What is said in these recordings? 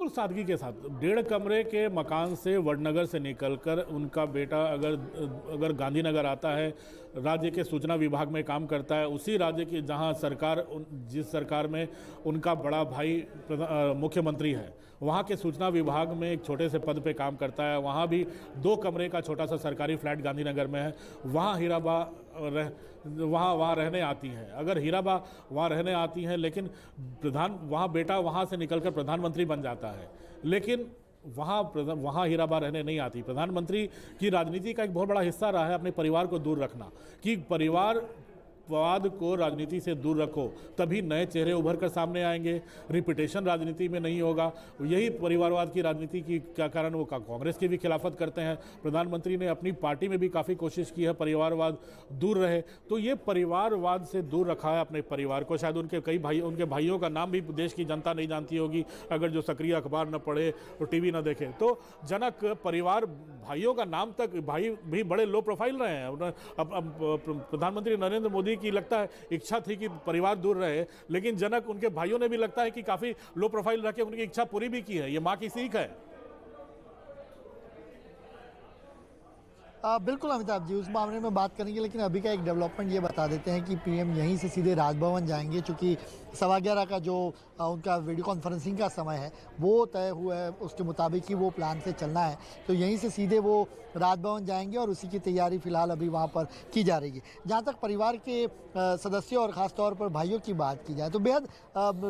बिल्कुल सादगी के साथ 1.5 कमरे के मकान से वडनगर से निकलकर उनका बेटा अगर गांधीनगर आता है, राज्य के सूचना विभाग में काम करता है, उसी राज्य की जहां जिस सरकार में उनका बड़ा भाई मुख्यमंत्री है, वहां के सूचना विभाग में एक छोटे से पद पे काम करता है, वहां भी 2 कमरे का छोटा सा सरकारी फ्लैट गांधीनगर में है, वहां हीराबा वहाँ रहने आती हैं। अगर हीराबा वहाँ रहने आती हैं, लेकिन वहाँ बेटा वहाँ से निकलकर प्रधानमंत्री बन जाता है, लेकिन वहाँ हीराबा रहने नहीं आती। प्रधानमंत्री की राजनीति का एक बहुत बड़ा हिस्सा रहा है अपने परिवार को दूर रखना, कि परिवारवाद को राजनीति से दूर रखो, तभी नए चेहरे उभर कर सामने आएंगे, रिपीटेशन राजनीति में नहीं होगा। यही परिवारवाद की राजनीति की क्या कारण वो कांग्रेस की भी खिलाफत करते हैं। प्रधानमंत्री ने अपनी पार्टी में भी काफ़ी कोशिश की है परिवारवाद दूर रहे, तो ये परिवारवाद से दूर रखा है अपने परिवार को। शायद उनके भाइयों का नाम भी देश की जनता नहीं जानती होगी, अगर जो सक्रिय अखबार न पढ़े और टीवी न देखे। तो जनक परिवार भाइयों का नाम तक, भाई भी बड़े लो प्रोफाइल रहे हैं। प्रधानमंत्री नरेंद्र मोदी की लगता है इच्छा थी कि परिवार दूर रहे, लेकिन जनक उनके भाइयों ने भी लगता है कि काफी लो प्रोफाइल रख के उनकी इच्छा पूरी भी की है। ये मां की सीख है। बिल्कुल अमिताभ जी, उस मामले में बात करेंगे, लेकिन अभी का एक डेवलपमेंट ये बता देते हैं कि पीएम यहीं से सीधे राजभवन जाएंगे, चूँकि 11:15 का जो उनका वीडियो कॉन्फ्रेंसिंग का समय है वो तय हुआ है, उसके मुताबिक ही वो प्लान से चलना है। तो यहीं से सीधे वो राजभवन जाएंगे और उसी की तैयारी फिलहाल अभी वहाँ पर की जा रही है। जहाँ तक परिवार के सदस्यों और ख़ासतौर पर भाइयों की बात की जाए तो बेहद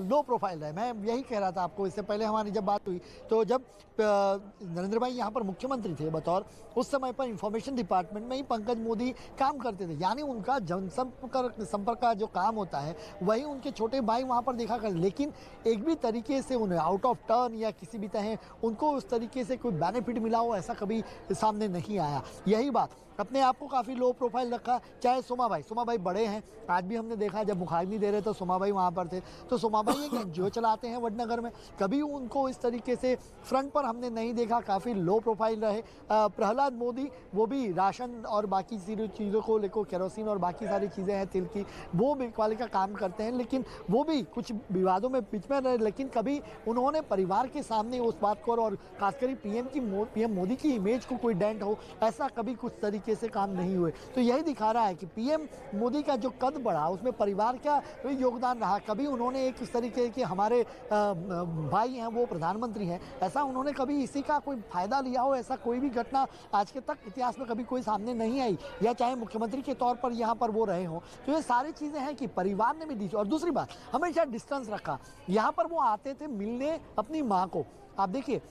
लो प्रोफाइल है। मैं यही कह रहा था आपको, इससे पहले हमारी जब बात हुई तो जब नरेंद्र भाई यहाँ पर मुख्यमंत्री थे बतौर, उस समय पर इंफॉर्मेशन डिपार्टमेंट में ही पंकज मोदी काम करते थे, यानी उनका जनसंपर्क का जो काम होता है वही उनके छोटे भाई वहाँ पर देखा कर। लेकिन एक भी तरीके से उन्हें आउट ऑफ टर्न या किसी भी तरह उनको उस तरीके से कोई बेनिफिट मिला हो, ऐसा कभी सामने नहीं आया। यही बात अपने आप को काफ़ी लो प्रोफाइल रखा। चाहे सोमा भाई बड़े हैं, आज भी हमने देखा जब मुखाग्नि दे रहे तो सोमा भाई वहाँ पर थे। तो सोमा भाई एक एनजीओ चलाते हैं वडनगर में, कभी उनको इस तरीके से फ्रंट पर हमने नहीं देखा, काफ़ी लो प्रोफाइल रहे। प्रहलाद मोदी वो भी राशन और बाकी चीज़ों को लेकर, केरोसिन और बाकी सारी चीज़ें हैं तिल की, वो बिकवाली का काम करते हैं, लेकिन वो भी कुछ विवादों में बीच में रहे, लेकिन कभी उन्होंने परिवार के सामने उस बात को और खासकर पीएम मोदी की इमेज को कोई डेंट हो, ऐसा कभी कुछ तरीके से काम नहीं हुए। तो यही दिखा रहा है कि पीएम मोदी का जो कद बढ़ा उसमें परिवार का योगदान रहा। कभी उन्होंने एक इस तरीके के हमारे भाई हैं वो प्रधानमंत्री हैं, ऐसा उन्होंने कभी इसी का कोई फायदा लिया हो, ऐसा कोई भी घटना आज के तक इतिहास में कभी कोई सामने नहीं आई, या चाहे मुख्यमंत्री के तौर पर यहाँ पर वो रहे हों। तो ये सारी चीज़ें हैं कि परिवार ने भी दी। और दूसरी बात, हमेशा डिस्टेंस रखा। यहाँ पर वो आते थे मिलने अपनी माँ को। आप देखिए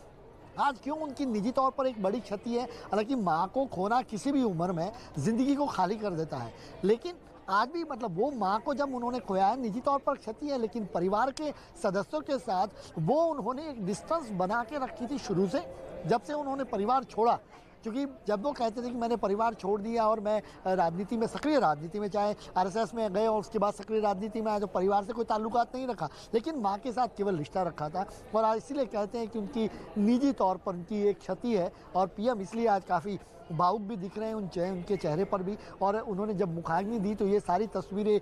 आज क्यों उनकी निजी तौर पर एक बड़ी क्षति है, हालांकि माँ को खोना किसी भी उम्र में ज़िंदगी को खाली कर देता है, लेकिन आज भी मतलब वो माँ को जब उन्होंने खोया है, निजी तौर पर क्षति है, लेकिन परिवार के सदस्यों के साथ वो उन्होंने एक डिस्टेंस बना के रखी थी शुरू से, जब से उन्होंने परिवार छोड़ा। क्योंकि जब वो कहते थे कि मैंने परिवार छोड़ दिया और मैं राजनीति में, सक्रिय राजनीति में, चाहे आरएसएस में गए और उसके बाद सक्रिय राजनीति में आए, तो परिवार से कोई ताल्लुकात नहीं रखा, लेकिन माँ के साथ केवल रिश्ता रखा था। और आज इसीलिए कहते हैं कि उनकी निजी तौर पर उनकी एक क्षति है, और पीएम इसलिए आज काफ़ी भावुक भी दिख रहे हैं उनके चेहरे पर भी। और उन्होंने जब मुखाग्नि दी तो ये सारी तस्वीरें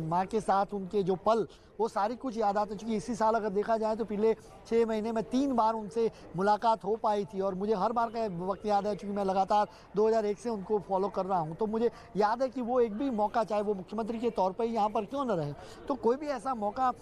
माँ के साथ उनके जो पल, वो सारी कुछ याद आते। चूँकि इसी साल अगर देखा जाए तो पिछले 6 महीने में 3 बार उनसे मुलाकात हो पाई थी, और मुझे हर बार का वक्त याद है, चूँकि मैं लगातार 2001 से उनको फॉलो कर रहा हूँ, तो मुझे याद है कि वो एक भी मौका, चाहे वो मुख्यमंत्री के तौर पर यहाँ पर क्यों न रहे, तो कोई भी ऐसा मौका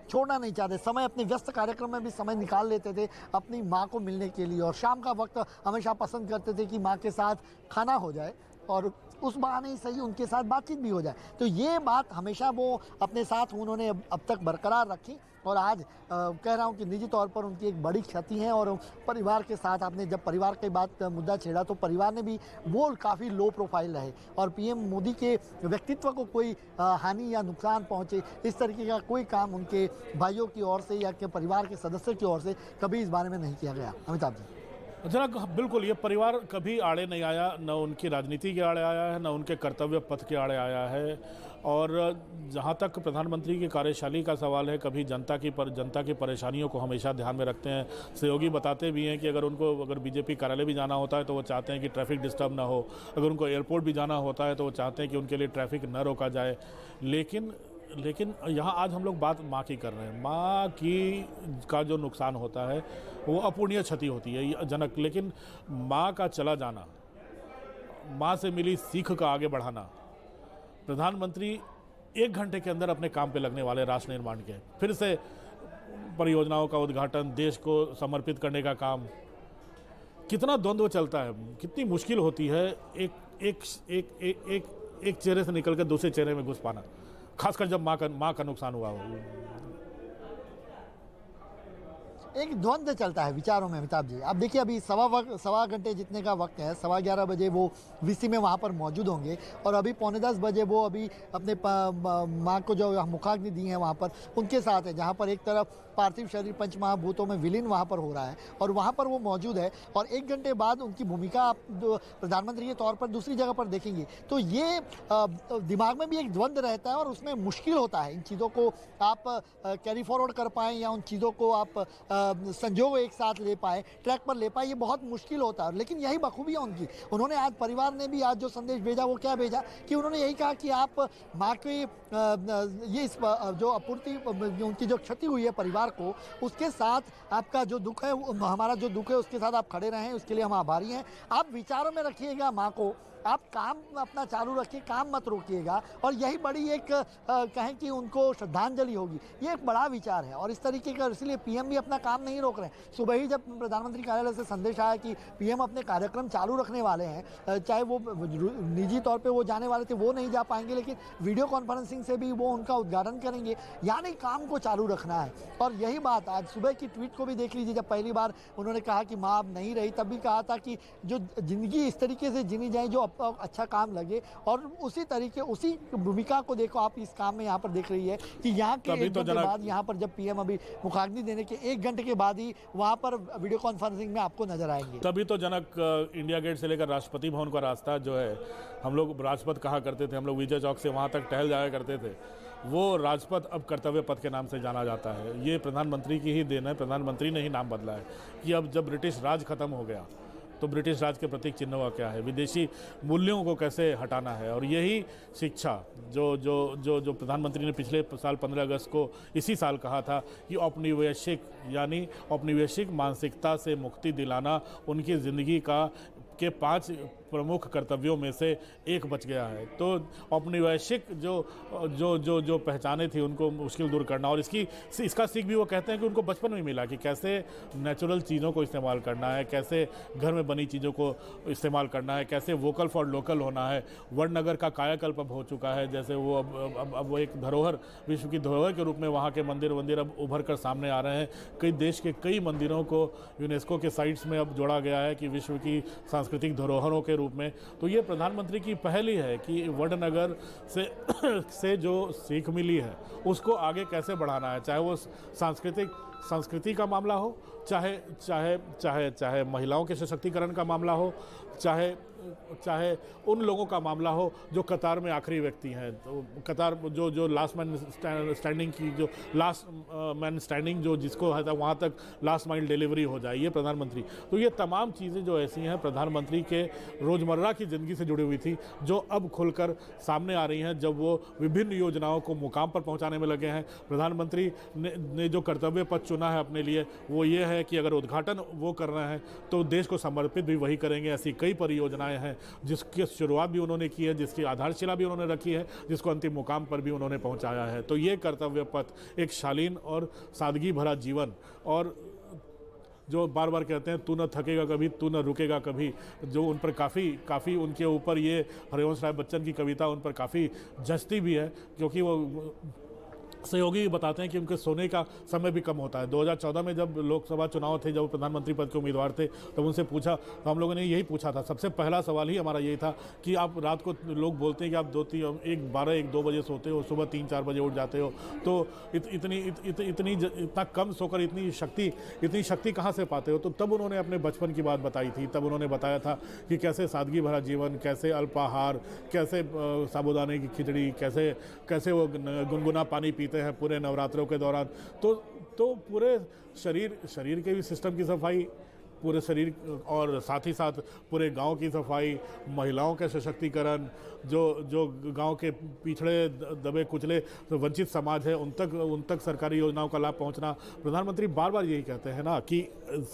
छोड़ना नहीं चाहते। समय अपने व्यस्त कार्यक्रम में भी समय निकाल लेते थे अपनी माँ को मिलने के लिए, और शाम का वक्त हमेशा पसंद करते थे कि माँ के साथ खाना हो जाए और उस बहाने ही सही उनके साथ बातचीत भी हो जाए। तो ये बात हमेशा वो अपने साथ उन्होंने अब तक बरकरार रखी। और आज कह रहा हूँ कि निजी तौर पर उनकी एक बड़ी क्षति है। और परिवार के साथ आपने जब परिवार की बात मुद्दा छेड़ा तो परिवार ने भी वो काफ़ी लो प्रोफाइल रहे, और पीएम मोदी के व्यक्तित्व को कोई हानि या नुकसान पहुँचे, इस तरीके का कोई काम उनके भाइयों की ओर से या के परिवार के सदस्यों की ओर से कभी इस बारे में नहीं किया गया। अमिताभ जी। जरा बिल्कुल, ये परिवार कभी आड़े नहीं आया, न उनकी राजनीति के आड़े आया है, न उनके कर्तव्य पथ के आड़े आया है। और जहाँ तक प्रधानमंत्री की कार्यशैली का सवाल है, कभी जनता की परेशानियों को हमेशा ध्यान में रखते हैं। सहयोगी बताते भी हैं कि अगर बीजेपी कार्यालय भी जाना होता है तो वो चाहते हैं कि ट्रैफिक डिस्टर्ब ना हो, अगर उनको एयरपोर्ट भी जाना होता है तो वो चाहते हैं कि उनके लिए ट्रैफिक न रोका जाए। लेकिन लेकिन यहाँ आज हम लोग बात माँ की कर रहे हैं। माँ की का जो नुकसान होता है वो अपूर्णीय क्षति होती है जनक, लेकिन माँ का चला जाना, माँ से मिली सीख का आगे बढ़ाना, प्रधानमंत्री 1 घंटे के अंदर अपने काम पे लगने वाले राष्ट्र निर्माण के, फिर से परियोजनाओं का उद्घाटन, देश को समर्पित करने का काम, कितना द्वंद्व चलता है, कितनी मुश्किल होती है एक एक एक एक एक, एक चेहरे से निकल कर दूसरे चेहरे में घुस पाना, खासकर जब माँ का नुकसान हुआ हो। एक द्वंद्व चलता है विचारों में अमिताभ जी। आप देखिए अभी सवा घंटे जितने का वक्त है, 11:15 बजे वो वीसी में वहाँ पर मौजूद होंगे और अभी 9:45 बजे वो अभी अपने माँ को जो मुखाग्नि दी है वहाँ पर उनके साथ है, जहाँ पर एक तरफ पार्थिव शरीर पंचमहाभूतों में विलीन वहाँ पर हो रहा है और वहाँ पर वो मौजूद है और 1 घंटे बाद उनकी भूमिका आप प्रधानमंत्री के तौर पर दूसरी जगह पर देखेंगे। तो ये दिमाग में भी एक द्वंद्व रहता है और उसमें मुश्किल होता है इन चीज़ों को आप कैरी फॉरवर्ड कर पाएँ या उन चीज़ों को आप संजोग एक साथ ले पाए, ट्रैक पर ले पाए, ये बहुत मुश्किल होता है। लेकिन यही बखूबी है उनकी। उन्होंने आज परिवार ने भी आज जो संदेश भेजा वो क्या भेजा कि उन्होंने यही कहा कि आप माँ की ये इस जो आपूर्ति उनकी जो क्षति हुई है परिवार को, उसके साथ आपका जो दुख है, हमारा जो दुख है उसके साथ आप खड़े रहें, उसके लिए हम आभारी हैं। आप विचारों में रखिएगा माँ को, आप काम अपना चालू रखिए, काम मत रोकिएगा और यही बड़ी एक कहें कि उनको श्रद्धांजलि होगी। ये एक बड़ा विचार है और इस तरीके का, इसलिए पीएम भी अपना काम नहीं रोक रहे हैं। सुबह ही जब प्रधानमंत्री कार्यालय से संदेश आया कि पीएम अपने कार्यक्रम चालू रखने वाले हैं, चाहे वो निजी तौर पे वो जाने वाले थे वो नहीं जा पाएंगे, लेकिन वीडियो कॉन्फ्रेंसिंग से भी वो उनका उद्घाटन करेंगे, यानी काम को चालू रखना है। और यही बात आज सुबह की ट्वीट को भी देख लीजिए, जब पहली बार उन्होंने कहा कि माँ अब नहीं रही, तब भी कहा था कि जो जिंदगी इस तरीके से जिनी जाए जो अच्छा काम लगे और उसी तरीके उसी भूमिका को देखो आप इस काम में यहाँ पर देख रही है कि यहाँ के 1 घंटे बाद यहाँ पर जब पीएम अभी मुखाग्नि देने के 1 घंटे के बाद ही वहाँ पर वीडियो कॉन्फ्रेंसिंग में आपको नजर आएंगे। तभी तो जनक इंडिया गेट से लेकर राष्ट्रपति भवन का रास्ता जो है, हम लोग राजपथ कहा करते थे, हम लोग विजय चौक से वहाँ तक टहल जाया करते थे, वो राजपथ अब कर्तव्य पथ के नाम से जाना जाता है। ये प्रधानमंत्री की ही देन है, प्रधानमंत्री ने ही नाम बदला है कि अब जब ब्रिटिश राज खत्म हो गया तो ब्रिटिश राज के प्रतीक चिन्ह का क्या है, विदेशी मूल्यों को कैसे हटाना है। और यही शिक्षा जो जो जो जो प्रधानमंत्री ने पिछले साल 15 अगस्त को इसी साल कहा था कि औपनिवेशिक यानी औपनिवेशिक मानसिकता से मुक्ति दिलाना उनकी ज़िंदगी का के 5 प्रमुख कर्तव्यों में से एक बच गया है। तो औपनिवेशिक जो जो जो जो पहचाने थी उनको मुश्किल दूर करना, और इसका सीख भी वो कहते हैं कि उनको बचपन में मिला कि कैसे नेचुरल चीज़ों को इस्तेमाल करना है, कैसे घर में बनी चीज़ों को इस्तेमाल करना है, कैसे वोकल फॉर लोकल होना है। वडनगर का कायाकल्प अब हो चुका है, जैसे वो अब वो एक धरोहर, विश्व की धरोहर के रूप में वहाँ के मंदिर अब उभर कर सामने आ रहे हैं। कई देश के कई मंदिरों को यूनेस्को के साइट्स में अब जोड़ा गया है कि विश्व की सांस्कृतिक धरोहरों के रूप में। तो ये प्रधानमंत्री की पहल ही है कि वडनगर से जो सीख मिली है उसको आगे कैसे बढ़ाना है, चाहे वो संस्कृति का मामला हो, चाहे चाहे चाहे चाहे महिलाओं के सशक्तिकरण का मामला हो, चाहे उन लोगों का मामला हो जो कतार में आखिरी व्यक्ति हैं। तो कतार जो लास्ट मैन स्टैंडिंग की, जो लास्ट मैन स्टैंडिंग जो जिसको है वहाँ तक लास्ट माइल डिलीवरी हो जाए, ये प्रधानमंत्री। तो ये तमाम चीज़ें जो ऐसी हैं प्रधानमंत्री के रोज़मर्रा की ज़िंदगी से जुड़ी हुई थी, जो अब खुलकर सामने आ रही हैं जब वो विभिन्न योजनाओं को मुकाम पर पहुँचाने में लगे हैं। प्रधानमंत्री ने जो कर्तव्य पथ चुना है अपने लिए वो ये है कि अगर उद्घाटन वो कर रहे हैं तो देश को समर्पित भी वही करेंगे। ऐसी कई परियोजनाएं हैं जिसकी शुरुआत भी उन्होंने की है, जिसकी आधारशिला भी उन्होंने रखी है, जिसको अंतिम मुकाम पर भी उन्होंने पहुंचाया है। तो ये कर्तव्य पथ एक शालीन और सादगी भरा जीवन, और जो बार बार कहते हैं तू न थकेगा कभी, तू न रुकेगा कभी, जो उन पर काफ़ी उनके ऊपर ये हरिवंश राय बच्चन की कविता उन पर काफ़ी जचती भी है, क्योंकि वो सहयोगी बताते हैं कि उनके सोने का समय भी कम होता है। 2014 में जब लोकसभा चुनाव थे, जब प्रधानमंत्री पद के उम्मीदवार थे, तब उनसे पूछा तो हम लोगों ने यही पूछा था, सबसे पहला सवाल ही हमारा यही था कि आप रात को, लोग बोलते हैं कि आप 12-1-2 बजे सोते हो, सुबह 3-4 बजे उठ जाते हो, तो इतना कम सोकर इतनी शक्ति कहाँ से पाते हो। तो तब उन्होंने अपने बचपन की बात बताई थी। तब उन्होंने बताया था कि कैसे सादगी भरा जीवन, कैसे अल्पाहार, कैसे साबूदाने की खिचड़ी, कैसे वो गुनगुना पानी पीते हैं पूरे नवरात्रों के दौरान। तो पूरे शरीर के भी सिस्टम की सफाई, पूरे शरीर और साथ ही साथ पूरे गांव की सफाई, महिलाओं के सशक्तिकरण, जो गांव के पिछड़े दबे कुचले वंचित समाज है उन तक सरकारी योजनाओं का लाभ पहुंचना। प्रधानमंत्री बार बार यही कहते हैं ना कि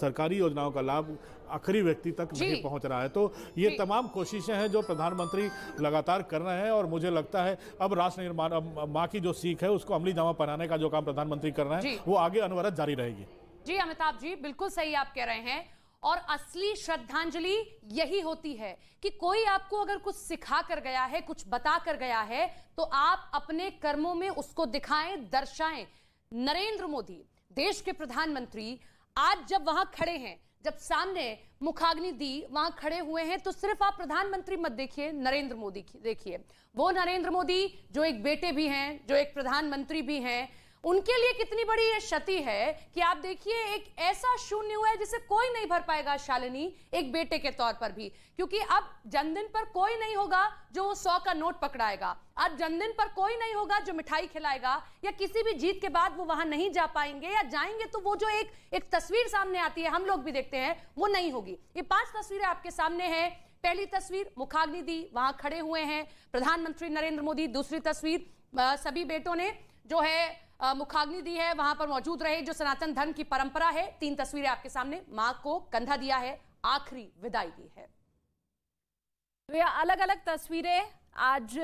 सरकारी योजनाओं का लाभ आखिरी व्यक्ति तक नहीं पहुंच रहा है। तो ये तमाम कोशिशें हैं जो प्रधानमंत्री लगातार कर रहे हैं और मुझे लगता है अब राष्ट्र निर्माण, अब माँ की जो सीख है उसको अमली जामा पहनाने का जो काम प्रधानमंत्री कर रहे हैं वो आगे अनवरत जारी रहेगी। जी अमिताभ जी, बिल्कुल सही आप कह रहे हैं। और असली श्रद्धांजलि यही होती है कि कोई आपको अगर कुछ सिखा कर गया है, कुछ बता कर गया है, तो आप अपने कर्मों में उसको दिखाएं, दर्शाएं। नरेंद्र मोदी, देश के प्रधानमंत्री, आज जब वहां खड़े हैं, जब सामने मुखाग्नि दी वहां खड़े हुए हैं, तो सिर्फ आप प्रधानमंत्री मत देखिए, नरेंद्र मोदी देखिए। वो नरेंद्र मोदी जो एक बेटे भी हैं, जो एक प्रधानमंत्री भी हैं, उनके लिए कितनी बड़ी ये क्षति है कि आप देखिए एक ऐसा शून्य हुआ है जिसे कोई नहीं भर पाएगा शालिनी, एक बेटे के तौर पर भी। क्योंकि अब जन्मदिन पर कोई नहीं होगा जो 100 का नोट पकड़ाएगा, अब जन्मदिन पर कोई नहीं होगा जो मिठाई खिलाएगा, या किसी भी जीत के बाद वो वहां नहीं जा पाएंगे, या जाएंगे तो वो जो एक तस्वीर सामने आती है, हम लोग भी देखते हैं, वो नहीं होगी। ये 5 तस्वीरें आपके सामने हैं। पहली तस्वीर मुखाग्नि दी, वहां खड़े हुए हैं प्रधानमंत्री नरेंद्र मोदी। दूसरी तस्वीर सभी बेटों ने जो है मुखाग्नि दी है, वहां पर मौजूद रहे, जो सनातन धर्म की परंपरा है। 3 तस्वीरें आपके सामने, मां को कंधा दिया है, आखिरी विदाई दी है। तो ये अलग अलग तस्वीरें आज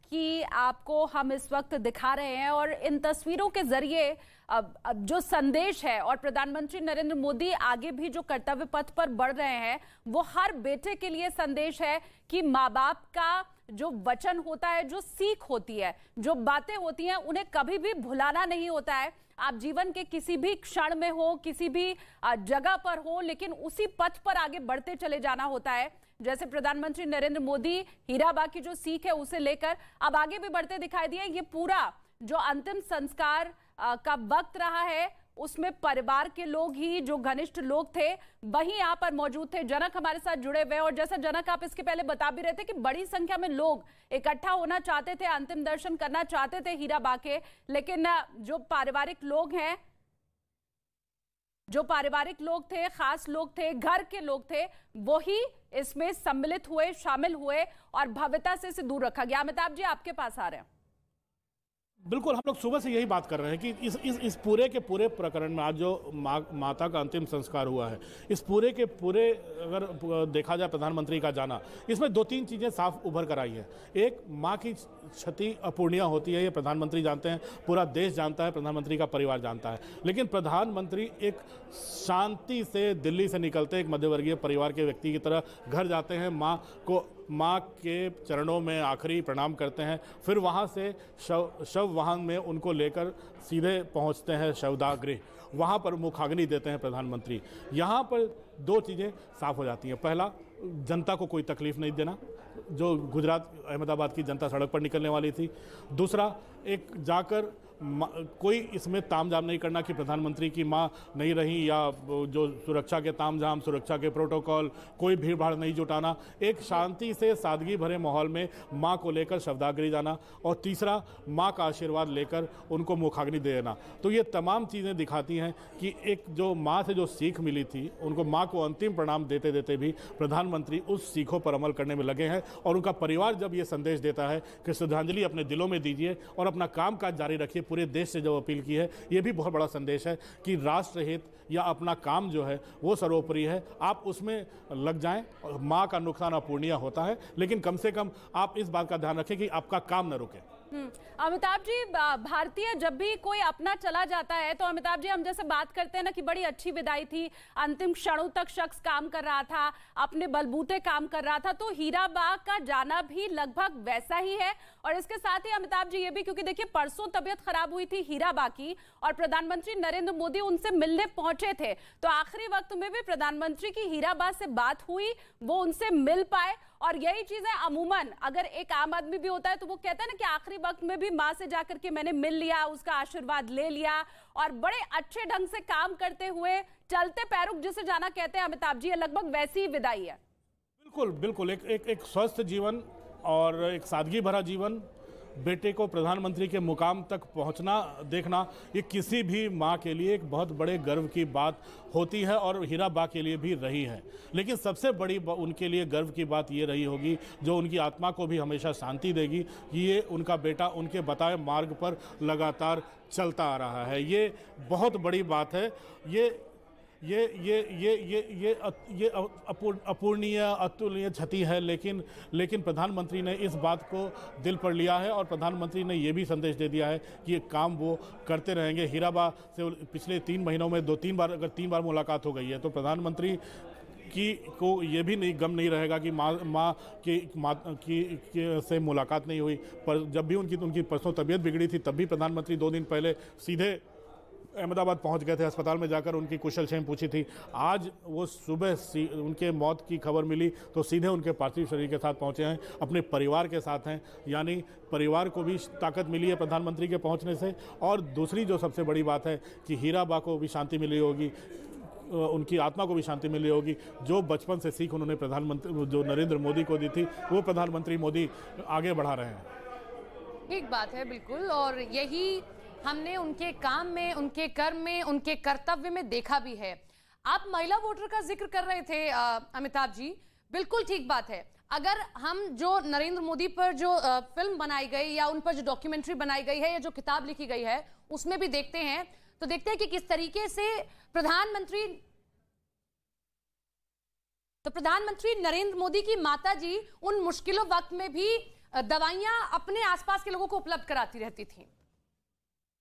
की आपको हम इस वक्त दिखा रहे हैं और इन तस्वीरों के जरिए अब जो संदेश है, और प्रधानमंत्री नरेंद्र मोदी आगे भी जो कर्तव्य पथ पर बढ़ रहे हैं, वो हर बेटे के लिए संदेश है कि माँ बाप का जो वचन होता है, जो सीख होती है, जो बातें होती हैं, उन्हें कभी भी भुलाना नहीं होता है। आप जीवन के किसी भी क्षण में हो, किसी भी जगह पर हो, लेकिन उसी पथ पर आगे बढ़ते चले जाना होता है। जैसे प्रधानमंत्री नरेंद्र मोदी हीराबाग की जो सीख है उसे लेकर अब आगे भी बढ़ते दिखाई दिए। ये पूरा जो अंतिम संस्कार का वक्त रहा है, उसमें परिवार के लोग ही, जो घनिष्ठ लोग थे, वही यहाँ पर मौजूद थे। जनक हमारे साथ जुड़े हुए, और जैसा जनक आप इसके पहले बता भी रहे थे कि बड़ी संख्या में लोग इकट्ठा होना चाहते थे, अंतिम दर्शन करना चाहते थे हीराबाग के, लेकिन जो पारिवारिक लोग थे, खास लोग थे, घर के लोग थे, वही इसमें सम्मिलित हुए, शामिल हुए और भव्यता से इसे दूर रखा गया। अमिताभ जी, आपके पास आ रहे हैं। बिल्कुल, हम लोग सुबह से यही बात कर रहे हैं कि इस पूरे के पूरे प्रकरण में आज जो माता का अंतिम संस्कार हुआ है, इस पूरे के पूरे अगर देखा जाए प्रधानमंत्री का जाना, इसमें 2-3 चीज़ें साफ उभर कर आई है। एक, माँ की क्षति अपूर्णीय होती है, ये प्रधानमंत्री जानते हैं, पूरा देश जानता है, प्रधानमंत्री का परिवार जानता है। लेकिन प्रधानमंत्री एक शांति से दिल्ली से निकलते एक मध्यवर्गीय परिवार के व्यक्ति की तरह घर जाते हैं, माँ के चरणों में आखिरी प्रणाम करते हैं, फिर वहाँ से शव वाहन में उनको लेकर सीधे पहुँचते हैं शवदाह गृह, वहाँ पर मुखाग्नि देते हैं प्रधानमंत्री। यहाँ पर 2 चीज़ें साफ हो जाती हैं। पहला, जनता को कोई तकलीफ नहीं देना, जो गुजरात अहमदाबाद की जनता सड़क पर निकलने वाली थी। दूसरा, एक जाकर कोई इसमें तामझाम नहीं करना कि प्रधानमंत्री की मां नहीं रही, या जो सुरक्षा के तामझाम, सुरक्षा के प्रोटोकॉल, कोई भीड़ भाड़ नहीं जुटाना, एक शांति से सादगी भरे माहौल में मां को लेकर शवदाह जाना। और तीसरा, मां का आशीर्वाद लेकर उनको मुखाग्नि देना। तो ये तमाम चीज़ें दिखाती हैं कि एक जो माँ से जो सीख मिली थी, उनको माँ को अंतिम प्रणाम देते देते भी प्रधानमंत्री उस सीखों पर अमल करने में लगे हैं। और उनका परिवार जब ये संदेश देता है कि श्रद्धांजलि अपने दिलों में दीजिए और अपना कामकाज जारी रखिए, पूरे देश से जो अपील की है, ये भी बहुत बड़ा संदेश है कि राष्ट्र हित या अपना काम जो है वो सर्वोपरि है, आप उसमें लग जाएं। माँ का नुकसान अपूर्णीय होता है, लेकिन कम से कम आप इस बात का ध्यान रखें कि आपका काम न रुके। अमिताभ जी, भारतीय जब भी कोई अपना चला जाता है, तो अमिताभ जी हम जैसे बात करते हैं ना कि बड़ी अच्छी विदाई थी, अंतिम क्षणों तक शख्स काम कर रहा था, अपने बलबूते काम कर रहा था, तो हीराबाग का जाना भी लगभग वैसा ही है। और इसके साथ ही अमिताभ जी ये भी, क्योंकि देखिए परसों तबीयत खराब हुई थी हीराबाग की और प्रधानमंत्री नरेंद्र मोदी उनसे मिलने पहुंचे थे, तो आखिरी वक्त में भी प्रधानमंत्री की हीराबाग से बात हुई, वो उनसे मिल पाए। और यही चीजें अमूमन अगर एक आम आदमी भी होता है तो वो कहता है ना कि आखिरी वक्त में भी माँ से जाकर के मैंने मिल लिया, उसका आशीर्वाद ले लिया, और बड़े अच्छे ढंग से काम करते हुए चलते पैरुक जिसे जाना कहते हैं अमिताभ जी, लगभग वैसी ही विदाई है। बिल्कुल बिल्कुल, एक स्वस्थ जीवन और एक सादगी भरा जीवन, बेटे को प्रधानमंत्री के मुकाम तक पहुंचना देखना, ये किसी भी मां के लिए एक बहुत बड़े गर्व की बात होती है और हीराबा के लिए भी रही है। लेकिन सबसे बड़ी उनके लिए गर्व की बात ये रही होगी, जो उनकी आत्मा को भी हमेशा शांति देगी, कि ये उनका बेटा उनके बताए मार्ग पर लगातार चलता आ रहा है। ये बहुत बड़ी बात है। ये अपूर्णीय अतुलनीय क्षति है, लेकिन प्रधानमंत्री ने इस बात को दिल पर लिया है और प्रधानमंत्री ने ये भी संदेश दे दिया है कि ये काम वो करते रहेंगे। हीराबा से पिछले 3 महीनों में 2-3 बार, अगर 3 बार मुलाकात हो गई है, तो प्रधानमंत्री को ये भी नहीं गम नहीं रहेगा कि माँ की से मुलाकात नहीं हुई। पर जब भी उनकी परसों तबीयत बिगड़ी थी, तब भी प्रधानमंत्री 2 दिन पहले सीधे अहमदाबाद पहुंच गए थे, अस्पताल में जाकर उनकी कुशल क्षेम पूछी थी। आज वो सुबह उनके मौत की खबर मिली तो सीधे उनके पार्थिव शरीर के साथ पहुंचे हैं, अपने परिवार के साथ हैं। यानी परिवार को भी ताकत मिली है प्रधानमंत्री के पहुंचने से। और दूसरी जो सबसे बड़ी बात है कि हीराबा को भी शांति मिली होगी, उनकी आत्मा को भी शांति मिली होगी। जो बचपन से सीख उन्होंने प्रधानमंत्री जो नरेंद्र मोदी को दी थी, वो प्रधानमंत्री मोदी आगे बढ़ा रहे हैं। ठीक बात है, बिल्कुल। और यही हमने उनके काम में, उनके कर्म में, उनके कर्तव्य में देखा भी है। आप महिला वोटर का जिक्र कर रहे थे अमिताभ जी, बिल्कुल ठीक बात है। अगर हम जो नरेंद्र मोदी पर जो फिल्म बनाई गई या उन पर जो डॉक्यूमेंट्री बनाई गई है या जो किताब लिखी गई है, उसमें भी देखते हैं तो देखते हैं कि किस तरीके से प्रधानमंत्री नरेंद्र मोदी की माता जी उन मुश्किलों वक्त में भी दवाइयां अपने आसपास के लोगों को उपलब्ध कराती रहती थी।